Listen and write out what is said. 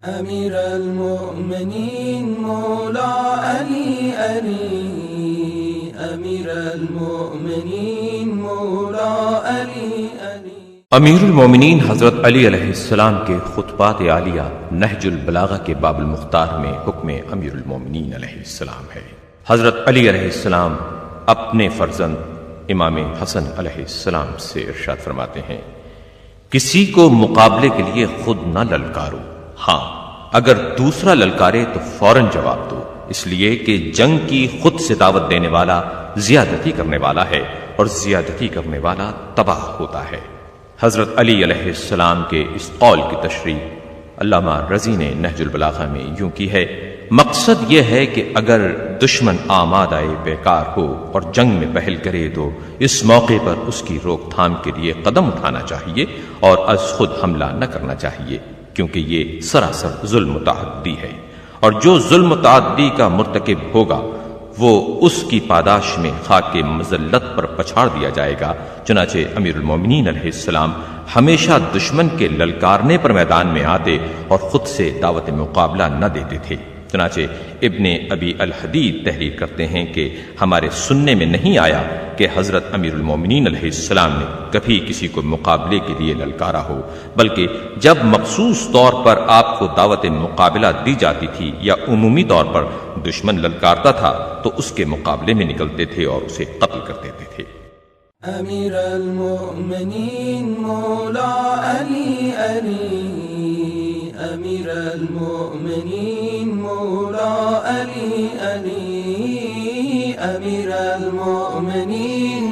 امیر المؤمنین مولا علی علی، امیر المؤمنین مولا علی علی۔ امیر المومنین حضرت علی علیہ السلام کے خطبات عالیہ نہج البلاغہ کے باب المختار میں حکم امیر المومنین علیہ السلام ہے۔ حضرت علی علیہ السلام اپنے فرزند امام حسن علیہ السلام سے ارشاد فرماتے ہیں، کسی کو مقابلے کے لیے خود نہ للکارو، ہاں اگر دوسرا للکارے تو فوراً جواب دو، اس لیے کہ جنگ کی خود سے دعوت دینے والا زیادتی کرنے والا ہے اور زیادتی کرنے والا تباہ ہوتا ہے۔ حضرت علی علیہ السلام کے اس قول کی تشریح علامہ رضی نے نہج البلاغہ میں یوں کی ہے، مقصد یہ ہے کہ اگر دشمن آماد آئے بیکار ہو اور جنگ میں پہل کرے تو اس موقع پر اس کی روک تھام کے لیے قدم اٹھانا چاہیے اور از خود حملہ نہ کرنا چاہیے، کیونکہ یہ سراسر ظلم متعدی ہے، اور جو ظلم متعدی کا مرتکب ہوگا وہ اس کی پاداش میں خاک مذلت پر پچھاڑ دیا جائے گا۔ چنانچہ امیر المومنین علیہ السلام ہمیشہ دشمن کے للکارنے پر میدان میں آتے اور خود سے دعوت مقابلہ نہ دیتے تھے۔ چنانچہ ابن ابی الحدید تحریر کرتے ہیں کہ ہمارے سننے میں نہیں آیا کہ حضرت امیر المومنین علیہ السلام نے کبھی کسی کو مقابلے کے لیے للکارا ہو، بلکہ جب مخصوص طور پر آپ کو دعوت مقابلہ دی جاتی تھی یا عمومی طور پر دشمن للکارتا تھا تو اس کے مقابلے میں نکلتے تھے اور اسے قتل کر دیتے تھے۔ امیر المؤمنین مولا علی علی، امیر المؤمنین مولا علی علی، امیر المؤمنین